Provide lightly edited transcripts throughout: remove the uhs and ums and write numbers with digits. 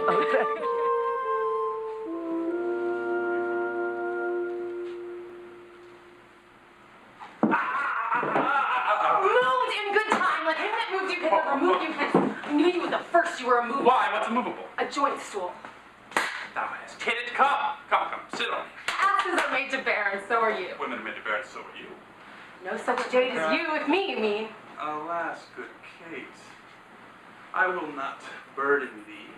Oh, thank you. Moved in good time. Like him that moved you can never move you can. I knew you were the first you were a mover. Why? What's immovable? A joint stool. Thou hast hit it. Come, sit on me. Asses are made to bear, and so are you. Women are made to bear, and so are you. No such jade as you with me, you mean? Alas, good Kate, I will not burden thee,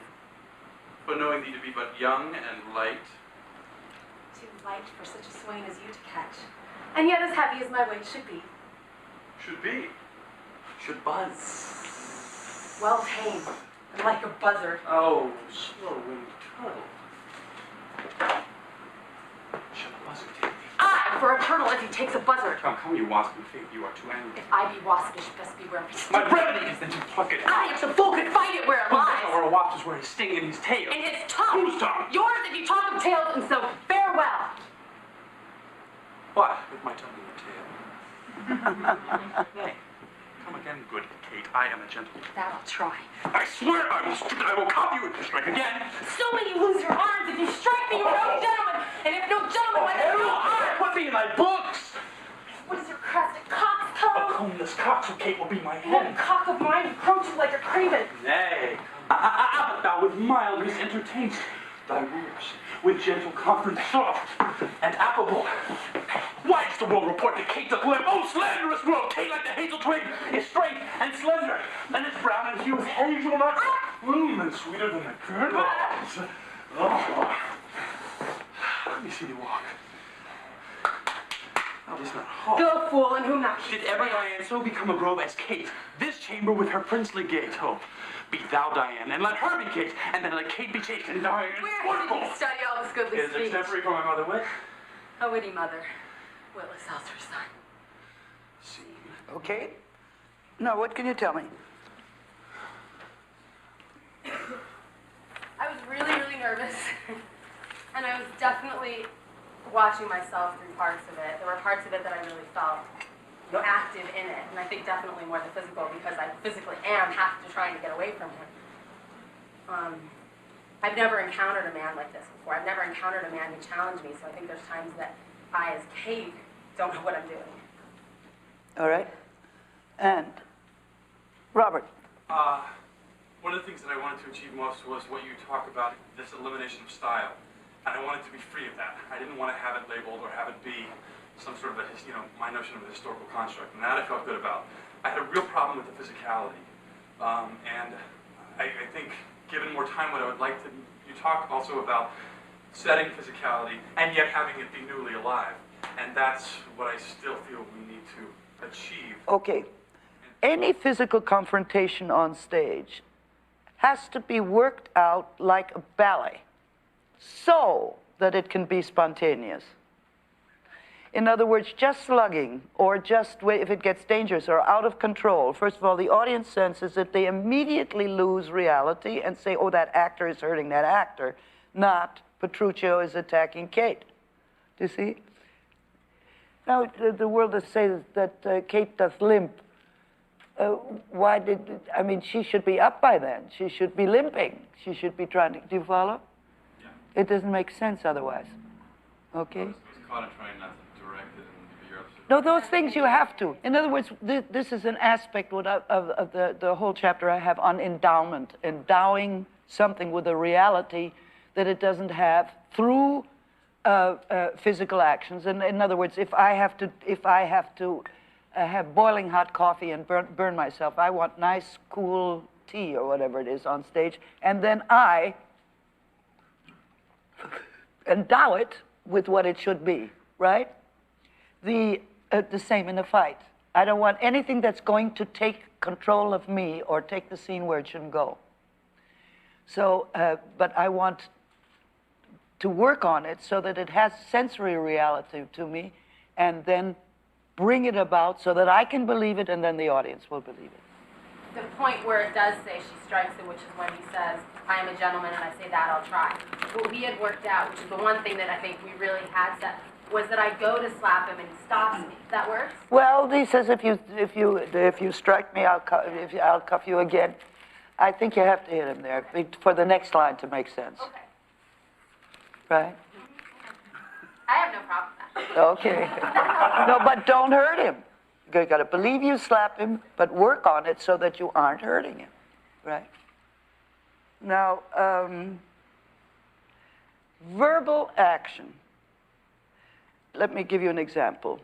for knowing thee to be but young and light. Too light for such a swain as you to catch, and yet as heavy as my weight should be. Should be. Should buzz. Well tamed, and like a buzzard. Oh, slow-winged turtle. Shall a buzzard take thee? Aye, for a turtle as he takes a buzzard. Come, you wasp and fig, you are too angry. If I be waspish, best beware of his My brevity is then to pluck it. Aye, if the bull could find it where it lies. Or a wasp is where his sting in his tail. In his tongue. Whose tongue? Yours if you talk of tails, and so farewell. What? With my tongue in your tail? Nay, come again, good Kate. I am a gentleman. That I'll try. I swear I will copy you if you strike again. So may you lose your arms if you strike me. You are no gentleman. And if no gentleman, why then no arm? Put me in thy books. What is your crest? A cock's comb? A combless cock, so Kate will be my What head. cock of mine approaches like a craven? Nay, but thou with mildness entertainst thy rulers, with gentle conference soft and affable. Why does the world report that Kate doth live? Oh, slanderous world! Kate, like the hazel twig, is straight and slender, and is brown and hue as hazelnut, and sweeter than the kernels. Oh. Let me see thee walk. Thou dost not halt. Go, fool, and whom not keep. Did ever Diane so become a grove as Kate, this chamber with her princely gait? Oh, be thou Diane, and let her be Kate, and then let Kate be chaste, and Diane is Where did you study all this goodly It is speech? extemporary from my mother wit. A witty mother, witless else her son. Scene. Okay. Now, what can you tell me? I was really, really nervous. And I was definitely watching myself through parts of it. There were parts of it that I really felt active in it. And I think definitely more the physical, because I physically am half to trying to get away from him. I've never encountered a man like this before. I've never encountered a man who challenged me. So I think there's times that I, as Kate, don't know what I'm doing. All right. And Robert. One of the things that I wanted to achieve most was what you talk about, this elimination of style. And I wanted to be free of that. I didn't want to have it labeled or have it be some sort of a, my notion of a historical construct. And that I felt good about. I had a real problem with the physicality. And I think, given more time, what I would like to, you talk also about setting physicality and yet having it be newly alive. And that's what I still feel we need to achieve. Okay. Any physical confrontation on stage has to be worked out like a ballet so that it can be spontaneous. In other words, just slugging or just if it gets dangerous or out of control, first of all, the audience senses that they immediately lose reality and say, oh, that actor is hurting that actor, not Petruchio is attacking Kate. Do you see? Now, the world says that Kate doth limp. She should be up by then. She should be limping. She should be trying to, do you follow? Yeah. It doesn't make sense otherwise. Okay? I was caught in trying not to direct it and figure out. No, those things you have to. In other words, this is an aspect of the whole chapter I have on endowment, endowing something with a reality that it doesn't have through physical actions. And in other words, if I have to have boiling hot coffee and burn myself, I want nice, cool tea or whatever it is on stage, and then I endow it with what it should be, right? The same in a fight. I don't want anything that's going to take control of me or take the scene where it shouldn't go. So, but I want to work on it so that it has sensory reality to me, and then bring it about so that I can believe it and then the audience will believe it. The point where it does say she strikes him, which is when he says, I am a gentleman and I say that I'll try. What we had worked out, which is the one thing that I think we really had set, was that I go to slap him and he stops me. That works? Well, he says if you strike me, I'll cuff you again. I think you have to hit him there for the next line to make sense. Okay. Right? I have no problem with that. Okay. No, but don't hurt him. You got to believe you slap him, but work on it so that you aren't hurting him. Right? Now, verbal action. Let me give you an example.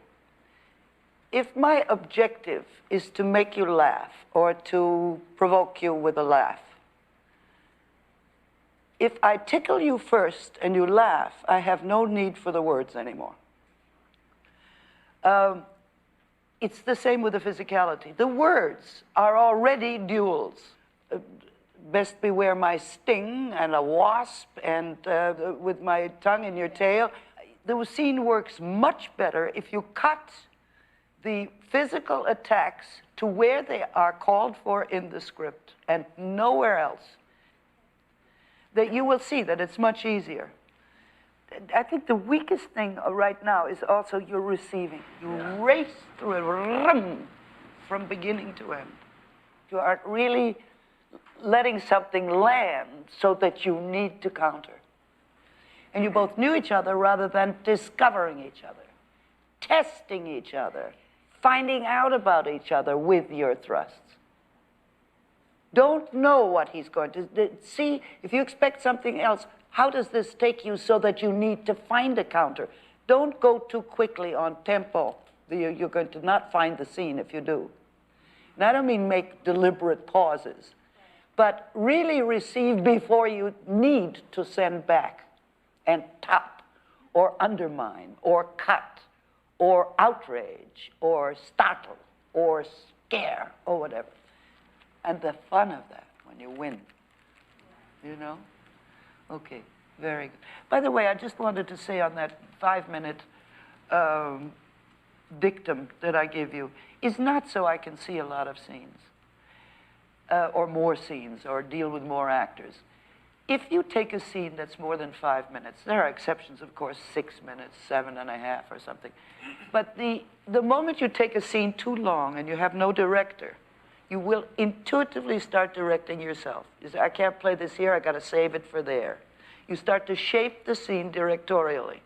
If my objective is to make you laugh or to provoke you with a laugh, if I tickle you first and you laugh, I have no need for the words anymore. It's the same with the physicality. The words are already duels. Best beware my sting and a wasp and with my tongue in your tail. The scene works much better if you cut the physical attacks to where they are called for in the script and nowhere else. That you will see that it's much easier. I think the weakest thing right now is also your receiving. You race through it from beginning to end. You aren't really letting something land so that you need to counter. And you both knew each other rather than discovering each other, testing each other, finding out about each other with your thrusts. Don't know what he's going to see. If you expect something else, how does this take you so that you need to find a counter? Don't go too quickly on tempo. You're going to not find the scene if you do. And I don't mean make deliberate pauses, but really receive before you need to send back and top or undermine or cut or outrage or startle or scare or whatever. And the fun of that when you win, you know? Okay, very good. By the way, I just wanted to say on that 5-minute dictum that I give you is not so I can see a lot of scenes or more scenes or deal with more actors. If you take a scene that's more than 5 minutes, there are exceptions, of course, 6 minutes, 7.5 or something. But the moment you take a scene too long and you have no director, you will intuitively start directing yourself. You say, I can't play this here, I got to save it for there. You start to shape the scene directorially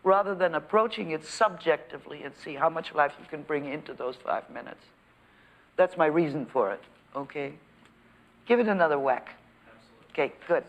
rather than approaching it subjectively and see how much life you can bring into those 5 minutes. That's my reason for it, okay? Give it another whack. Absolutely. Okay, good.